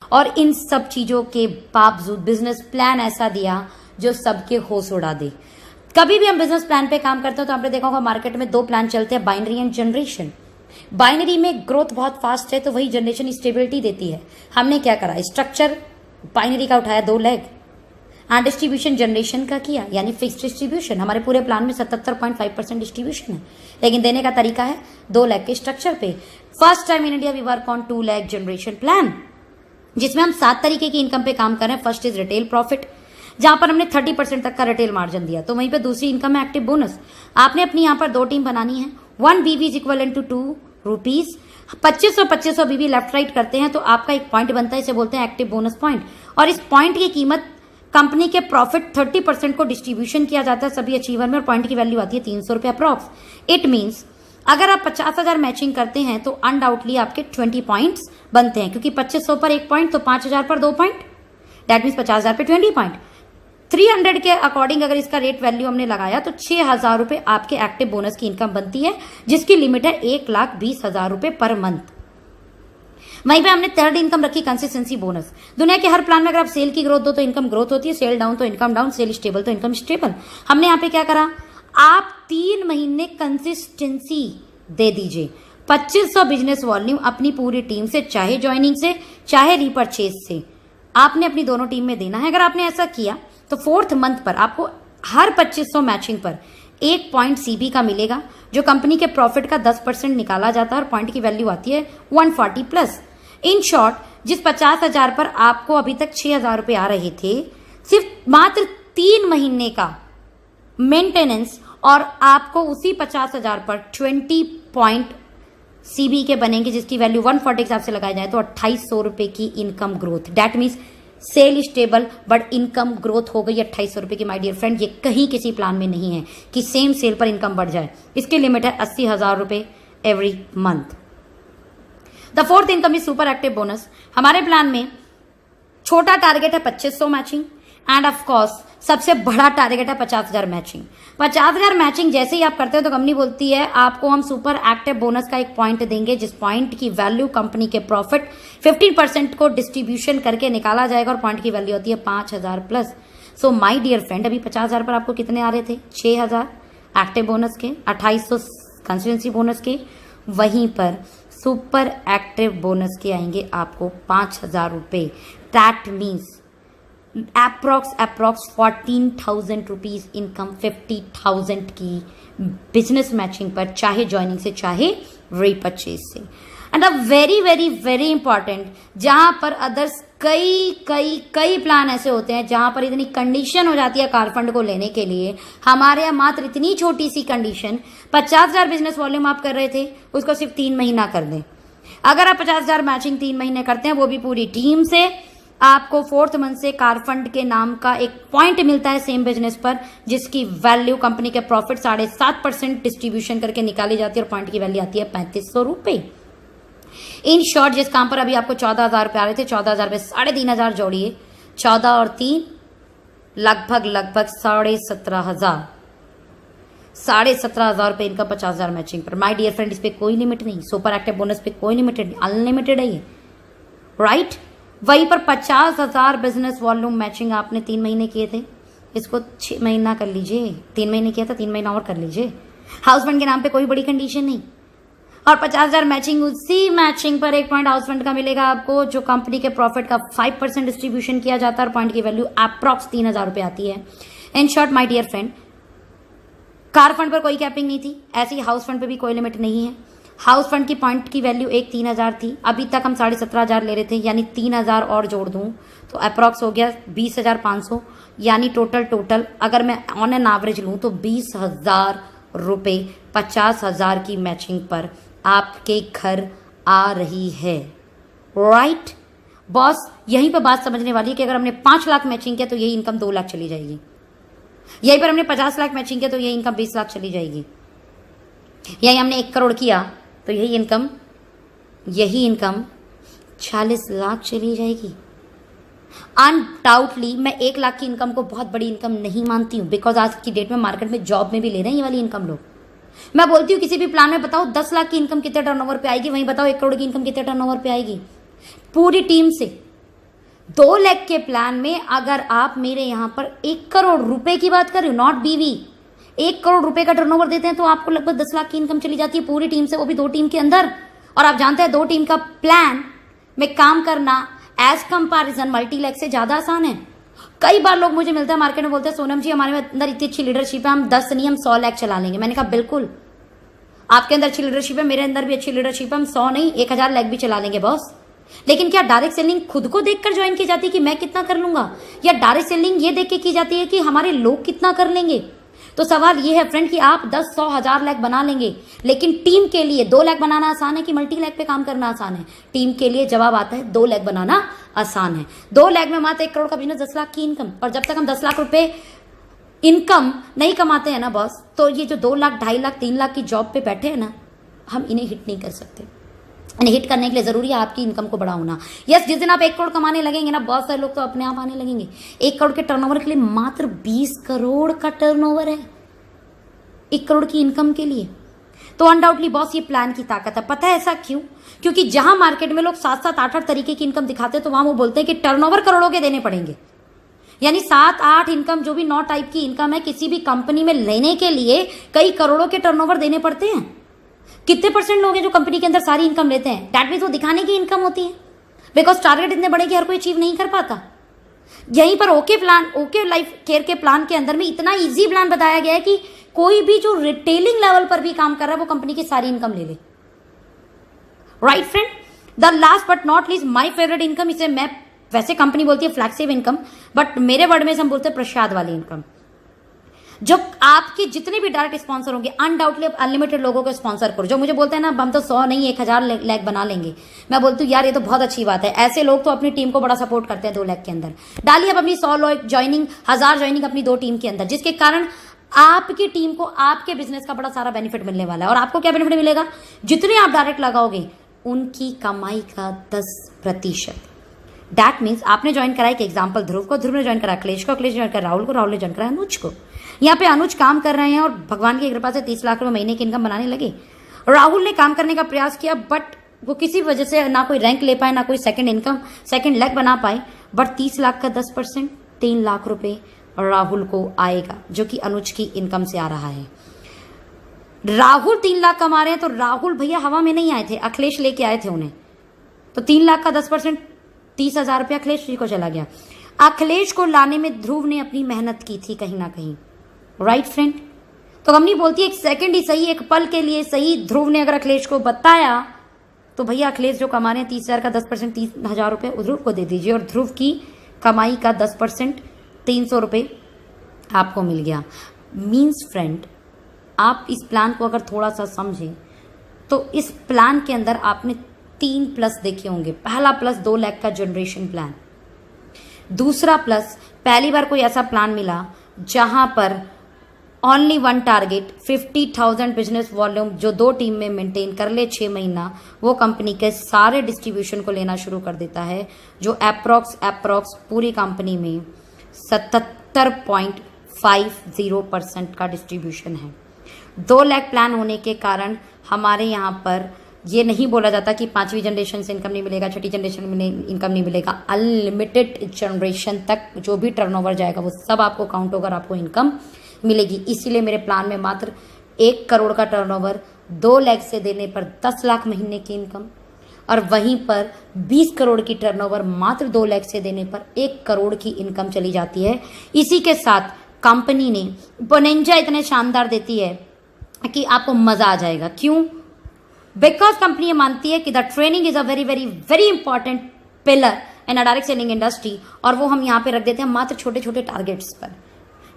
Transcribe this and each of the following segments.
और इन सब चीजों के बावजूद बिजनेस प्लान ऐसा दिया जो सबके होश उड़ा दे। कभी भी हम बिजनेस प्लान पे काम करते हो तो आपने देखा होगा मार्केट में दो प्लान चलते हैं, बाइनरी एंड जनरेशन। बाइनरी में ग्रोथ बहुत फास्ट है तो वही जनरेशन स्टेबिलिटी देती है। हमने क्या करा, स्ट्रक्चर बाइनरी का उठाया 2 लेग एंड डिस्ट्रीब्यूशन जनरेशन का किया, यानी फिक्स्ड डिस्ट्रीब्यूशन। हमारे पूरे प्लान में 77.5% डिस्ट्रीब्यूशन है, लेकिन देने का तरीका है 2 लेग के स्ट्रक्चर पे। First time in India we work on 2 leg generation plan, जिसमें हम 7 तरीके की इनकम पे काम कर रहे हैं। फर्स्ट इज रिटेल प्रॉफिट, जहां पर हमने 30% तक का रिटेल मार्जिन दिया। तो वहीं पे दूसरी इनकम है एक्टिव बोनस। आपने अपनी यहां पर 2 टीम बनानी है। 1 BB is equal to 2 rupees. 2500 BB left right करते हैं तो आपका एक पॉइंट बनता है, इसे बोलते हैं एक्टिव बोनस पॉइंट। और इस पॉइंट की कीमत कंपनी के प्रॉफिट 30% को डिस्ट्रीब्यूशन किया जाता है सभी अचीवर में, और पॉइंट की वैल्यू आती है 300 रुपए अप्रॉक्स। इट मीन्स अगर आप 50,000 मैचिंग करते हैं तो अनडाउटली आपके 20 पॉइंट्स बनते हैं, क्योंकि 2500 पर 1 पॉइंट तो 5000 पर 2 पॉइंट, दैट मीन्स 50,000 पे 20 पॉइंट। 300 के अकॉर्डिंग अगर इसका रेट वैल्यू हमने लगाया तो 6,000 रुपए आपके एक्टिव बोनस की इनकम बनती है, जिसकी लिमिट है 1,20,000 रुपए पर मंथ। वहीं पे हमने थर्ड इनकम रखी कंसिस्टेंसी बोनस। दुनिया के हर प्लान में अगर आप सेल की ग्रोथ दो तो इनकम ग्रोथ होती है, सेल डाउन तो इनकम डाउन, सेल स्टेबल तो इनकम स्टेबल। हमने यहाँ पे क्या करा, आप 3 महीने कंसिस्टेंसी दे दीजिए। 2500 बिजनेस वॉल्यूम अपनी पूरी टीम से, चाहे ज्वाइनिंग से चाहे रीपरचेज से, आपने अपनी दोनों टीम में देना है। अगर आपने ऐसा किया तो 4th मंथ पर आपको हर 2500 मैचिंग पर 1 पॉइंट CB का मिलेगा, जो कंपनी के प्रॉफिट का 10% निकाला जाता है और पॉइंट की वैल्यू आती है 140 प्लस। इन शॉर्ट, जिस 50,000 पर आपको अभी तक 6,000 रुपए आ रहे थे, सिर्फ मात्र 3 महीने का मेंटेनेंस और आपको उसी 50,000 पर 20 पॉइंट CB के बनेंगे, जिसकी वैल्यू 140 के हिसाब से लगाई जाए तो 2800 रुपए की income growth. That means sell stable but income growth हो गई 2800 रुपए की। माय डियर फ्रेंड, ये कहीं किसी प्लान में नहीं है कि सेम सेल पर इनकम बढ़ जाए। इसकी लिमिट है 80,000 रुपए every month. The 4th income is super active bonus. हमारे प्लान में छोटा टारगेट है 2500 मैचिंग एंड ऑफ कोर्स सबसे बड़ा टारगेट है 50,000 मैचिंग। 50,000 मैचिंग जैसे ही आप करते हो तो कंपनी बोलती है आपको हम सुपर एक्टिव बोनस का एक पॉइंट देंगे, जिस पॉइंट की वैल्यू कंपनी के प्रॉफिट 15% को डिस्ट्रीब्यूशन करके निकाला जाएगा, और पॉइंट की वैल्यू होती है 5,000 plus. So my dear friend, अभी 50,000 पर आपको कितने आ रहे थे, 6,000 एक्टिव बोनस के, 2800 कंसिस्टेंसी बोनस के। वहीं पर सुपर एक्टिव बोनस के आएंगे आपको 5,000 रुपए। That means approx 14,000 rupees income 50,000 की बिजनेस मैचिंग पर, चाहे ज्वाइनिंग से चाहे रीपरचेज से। And a very very very important, जहां पर अदर्स कई प्लान ऐसे होते हैं जहां पर इतनी कंडीशन हो जाती है कार फंड को लेने के लिए, हमारे यहाँ मात्र इतनी छोटी सी कंडीशन, 50,000 बिजनेस वॉल्यूम आप कर रहे थे उसको सिर्फ 3 महीना कर दें। अगर आप 50,000 मैचिंग 3 महीने करते हैं, वो भी पूरी टीम से, आपको 4th मंथ से कार फंड के नाम का एक पॉइंट मिलता है सेम बिजनेस पर, जिसकी वैल्यू कंपनी के प्रॉफिट 7.5% डिस्ट्रीब्यूशन करके निकाली जाती है, और पॉइंट की वैल्यू आती है 3,500 रुपए। इन शॉर्ट, जिस काम पर अभी आपको 14,000 रुपए आ रहे थे, 14,000 पे 3,500 जोड़िए, 14 और 3 लगभग 17,500, 17,500 रुपए इनका 50,000 मैचिंग पर। माय डियर फ्रेंड, इस पे कोई लिमिट नहीं, सुपर एक्टिव बोनस पे कोई लिमिटेड, अनलिमिटेड है ये, राइट। वहीं पर 50,000 बिजनेस वॉल्यूम मैचिंग आपने 3 महीने किए थे, इसको 6 महीना कर लीजिए। 3 महीने किया था, 3 महीना और कर लीजिए। हाउस फंड के नाम पे कोई बड़ी कंडीशन नहीं, और 50,000 मैचिंग, उसी मैचिंग पर 1 पॉइंट हाउस फंड का मिलेगा आपको, जो कंपनी के प्रॉफिट का 5% डिस्ट्रीब्यूशन किया जाता है, और पॉइंट की वैल्यू अप्रॉक्स 3,000 रुपए आती है। In short my dear friend, car fund पर कोई कैपिंग नहीं थी, ऐसे ही हाउस फंड पे भी कोई लिमिट नहीं है। हाउस फंड की पॉइंट की वैल्यू 3,000 थी, अभी तक हम 17,500 ले रहे थे, यानी 3,000 और जोड़ दूं तो अप्रॉक्स हो गया 20,500, यानी टोटल अगर मैं ऑन एन एवरेज लूं तो 20,000 रुपए 50,000 की मैचिंग पर आपके घर आ रही है, राइट। बॉस, यहीं पर बात समझने वाली है कि अगर हमने 5 लाख मैचिंग किया तो यही इनकम 2 लाख चली जाएगी, यहीं पर हमने 50 लाख मैचिंग किया तो यही इनकम 20 लाख चली जाएगी, यही हमने 1 करोड़ किया तो यही इनकम 40 लाख चली जाएगी। अनडाउटली मैं 1 लाख की इनकम को बहुत बड़ी इनकम नहीं मानती हूं, बिकॉज आज की डेट में मार्केट में जॉब में भी ले रहे हैं ये वाली इनकम लोग। मैं बोलती हूँ किसी भी प्लान में बताओ 10 लाख की इनकम कितने टर्नओवर पे आएगी, वहीं बताओ 1 करोड़ की इनकम कितने टर्नओवर पे आएगी पूरी टीम से। 2 लाख के प्लान में अगर आप मेरे यहां पर 1 करोड़ रुपए की बात कर रहे हो, नॉट बीवी, 1 करोड़ रुपए का टर्नओवर देते हैं तो आपको लगभग 10 लाख की इनकम चली जाती है पूरी टीम से, वो भी 2 टीम के अंदर। और आप जानते हैं 2 टीम का प्लान में काम करना एज कंपैरिजन मल्टी-लैक से ज्यादा आसान है। कई बार लोग मुझे मिलते हैं मार्केट में, बोलते हैं सोनम जी हमारे अंदर इतनी अच्छी लीडरशिप है, हम 10 नहीं हम 100 लाख चला लेंगे। मैंने कहा बिल्कुल, आपके अंदर अच्छी लीडरशिप है, मेरे अंदर भी अच्छी लीडरशिप है, हम 100 नहीं 1000 लाख भी चला लेंगे बॉस। लेकिन क्या डायरेक्ट सेलिंग खुद को देखकर ज्वाइन की जाती है कि मैं कितना कर लूंगा, या डायरेक्ट सेलिंग ये देख के की जाती है कि हमारे लोग कितना कर लेंगे? तो सवाल ये है फ्रेंड कि आप 10, 100, 1000 लाख बना लेंगे, लेकिन टीम के लिए 2 लाख बनाना आसान है कि मल्टी-लैक पे काम करना आसान है? टीम के लिए जवाब आता है 2 लाख बनाना आसान है। 2 लाख में मात्र 1 करोड़ का बिजनेस, 10 लाख की इनकम। और जब तक हम 10 लाख रुपए इनकम नहीं कमाते हैं ना बॉस, तो ये जो 2 लाख, 2.5 लाख, 3 लाख की जॉब पे बैठे हैं ना, हम इन्हें हिट नहीं कर सकते। इन्हें हिट करने के लिए जरूरी है आपकी इनकम को बड़ा होना। यस, जिस दिन आप 1 करोड़ कमाने लगेंगे ना, बहुत सारे लोग तो अपने आप आने लगेंगे। 1 करोड़ के टर्नओवर के लिए मात्र 20 करोड़ का टर्नओवर है 1 करोड़ की इनकम के लिए। तो अनडाउटली बॉस ये प्लान की ताकत है। पता है ऐसा क्यों? क्योंकि जहां मार्केट में लोग 7-7, 8-8 तरीके की इनकम दिखाते हैं, तो वहां वो बोलते हैं कि टर्नओवर करोड़ों के देने पड़ेंगे। यानी 7-8 इनकम, जो भी 9 टाइप की इनकम है, किसी भी कंपनी में लेने के लिए कई करोड़ों के टर्नओवर देने पड़ते हैं। कितने % लोग हैं जो कंपनी के अंदर सारी इनकम लेते हैं? दैट मीन्स वो दिखाने की इनकम होती है, बिकॉज टारगेट इतने बड़े कि हर कोई अचीव नहीं कर पाता। यहीं पर ओके लाइफ केयर के प्लान के अंदर में इतना इजी प्लान बताया गया है कि कोई भी जो रिटेलिंग लेवल पर भी काम कर रहा है वो कंपनी की सारी इनकम ले ले। Right friend, the last but not least my favourite income, इसे मैं वैसे कंपनी बोलती है फ्लैगशिप इनकम, बट मेरे वर्ड में हम बोलते हैं प्रसाद वाली इनकम। जो आपके जितने भी डायरेक्ट स्पॉन्सर होंगे, अनडाउटली अनलिमिटेड लोगों को स्पॉन्सर करो। जो मुझे बोलते हैं ना हम तो 100 नहीं 1000 लाख बना लेंगे, मैं बोलती हूँ यार ये तो बहुत अच्छी बात है। ऐसे लोग तो अपनी टीम को बड़ा सपोर्ट करते हैं 2 लाख के अंदर। डालिए अब अपनी 100 लोग ज्वाइनिंग, 1000 ज्वाइनिंग अपनी 2 टीम के अंदर, जिसके कारण आपकी टीम को आपके बिजनेस का बड़ा सारा बेनिफिट मिलने वाला है। और आपको क्या बेनिफिट मिलेगा? जितने आप डायरेक्ट लगाओगे उनकी कमाई का 10%। दैट मीन्स आपने ज्वाइन कराया, एक एग्जाम्पल ध्रुव को, ध्रुव ने ज्वाइन करा अखिलेश को, अखिलेश ने ज्वाइन करा राहुल को, राहुल ने ज्वाइन करा अनुज को। यहाँ पे अनुज काम कर रहे हैं और भगवान की कृपा से 30 लाख रुपए महीने की इनकम बनाने लगे। राहुल ने काम करने का प्रयास किया, बट वो किसी वजह से ना कोई रैंक ले पाए, ना कोई सेकंड लेग बना पाए। बट 30 लाख का 10%, 3 लाख रुपए राहुल को आएगा, जो कि अनुज की इनकम से आ रहा है। राहुल 3 लाख कमा रहे हैं, तो राहुल भैया हवा में नहीं आए थे, अखिलेश लेके आए थे उन्हें। तो 3 लाख का 10%, 30,000 रुपया अखिलेश जी को चला गया। अखिलेश को लाने में ध्रुव ने अपनी मेहनत की थी कहीं ना कहीं। राइट फ्रेंड, तो कंपनी बोलती है 1 सेकंड ही सही, 1 पल के लिए सही, ध्रुव ने अगर अखिलेश को बताया तो भैया अखिलेश जो कमा रहे हैं 30,000 का 10%, 30,000 रुपये ध्रुव को दे दीजिए, और ध्रुव की कमाई का 10%, 300 रुपये आपको मिल गया। मीन्स फ्रेंड, आप इस प्लान को अगर थोड़ा सा समझें तो इस प्लान के अंदर आपने 3 प्लस देखे होंगे। पहला प्लस 2 लाख का जनरेशन प्लान। दूसरा प्लस, पहली बार कोई ऐसा प्लान मिला जहां पर ओनली 1 टारगेट, 50,000 बिजनेस वॉल्यूम, जो 2 टीम में मेंटेन कर ले 6 महीना, वो कंपनी के सारे डिस्ट्रीब्यूशन को लेना शुरू कर देता है, जो अप्रोक्स पूरी कंपनी में 77.50% का डिस्ट्रीब्यूशन है। 2 लाख प्लान होने के कारण हमारे यहाँ पर ये नहीं बोला जाता कि 5वीं जनरेशन से इनकम नहीं मिलेगा, 6ठी जनरेशन में इनकम नहीं मिलेगा। अनलिमिटेड जनरेशन तक जो भी टर्नओवर जाएगा वो सब आपको काउंट होकर आपको इनकम मिलेगी। इसीलिए मेरे प्लान में मात्र 1 करोड़ का टर्नओवर 2 लाख से देने पर 10 लाख महीने की इनकम, और वहीं पर 20 करोड़ की टर्नओवर मात्र 2 लाख से देने पर 1 करोड़ की इनकम चली जाती है। इसी के साथ कंपनी ने बोनेंजा इतने शानदार देती है कि आपको मजा आ जाएगा। क्यों? बिकॉज कंपनी ये मानती है कि the training is a very very very important pillar in a direct selling industry, और वो हम यहाँ पे रख देते हैं मात्र छोटे छोटे टारगेट्स पर।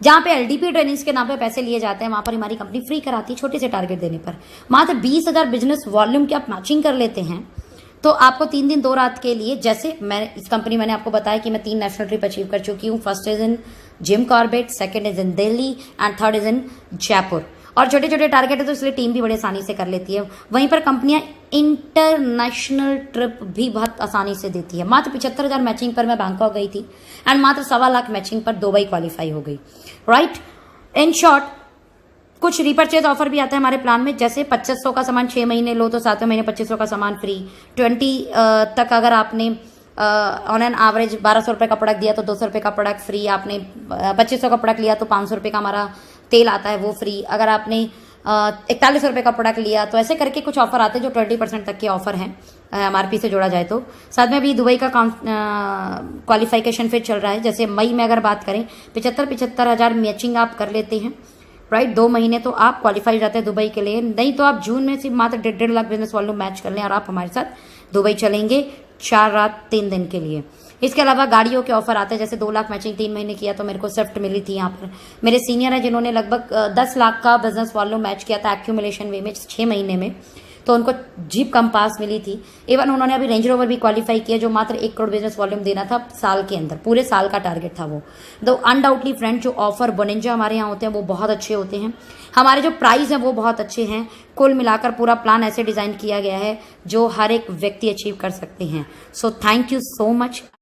जहाँ पे एलडीपी ट्रेनिंग्स के नाम पे पैसे लिए जाते हैं, वहां पर हमारी कंपनी फ्री कराती है छोटे से टारगेट देने पर। मात्र 20,000 बिजनेस वॉल्यूम की आप मैचिंग कर लेते हैं तो आपको 3 दिन 2 रात के लिए, जैसे मैं इस कंपनी मैंने आपको बताया कि मैं 3 नेशनल ट्रिप अचीव कर चुकी हूँ। First is in Jim Corbett, second is in Delhi and third is in Jaipur. और छोटे छोटे टारगेट है तो इसलिए टीम भी बड़े आसानी से कर लेती है। वहीं पर कंपनियां इंटरनेशनल ट्रिप भी बहुत आसानी से देती है। मात्र 75,000 मैचिंग पर मैं बैंकॉक गई थी एंड मात्र 1.25 लाख मैचिंग पर दुबई क्वालिफाई हो गई। राइट, इन शॉर्ट कुछ रीपरचेज ऑफर भी आता है हमारे प्लान में, जैसे 2500 का सामान 6 महीने लो तो 7वें महीने 2500 का सामान फ्री। 20 तक अगर आपने ऑन एन एवरेज 1200 रुपये का प्रोडक्ट दिया तो 200 रुपये का प्रोडक्ट फ्री, आपने 2500 का प्रोडक्ट लिया तो 500 रुपये का हमारा तेल आता है वो फ्री, अगर आपने 41 रुपये का प्रोडक्ट लिया तो ऐसे करके कुछ ऑफर आते हैं जो 20% तक के ऑफर हैं MRP से जोड़ा जाए तो। साथ में अभी दुबई का क्वालिफिकेशन फिर चल रहा है, जैसे मई में अगर बात करें 75 हज़ार मैचिंग आप कर लेते हैं राइट, 2 महीने तो आप क्वालिफाई जाते हैं दुबई के लिए, नहीं तो आप जून में सिर्फ मात्र 1.5 लाख बिजनेस वॉल्यूम मैच कर लें और आप हमारे साथ दुबई चलेंगे 4 रात 3 दिन के लिए। इसके अलावा गाड़ियों के ऑफर आते हैं, जैसे 2 लाख मैचिंग 3 महीने किया तो मेरे को स्विफ्ट मिली थी। यहाँ पर मेरे सीनियर है जिन्होंने लगभग 10 लाख का बिजनेस वॉल्यूम मैच किया था एक्यूमुलेशन वे में 6 महीने में, तो उनको जीप कंपास मिली थी। इवन उन्होंने अभी रेंज रोवर भी क्वालिफाई किया जो मात्र 1 करोड़ बिजनेस वॉल्यूम देना था साल के अंदर, पूरे साल का टारगेट था वो। दो अनडाउटली फ्रेंड जो ऑफर बोनेंजा हमारे यहाँ होते हैं वो बहुत अच्छे होते हैं, हमारे जो प्राइस है वो बहुत अच्छे हैं। कुल मिलाकर पूरा प्लान ऐसे डिजाइन किया गया है जो हर एक व्यक्ति अचीव कर सकते हैं। So thank you so much.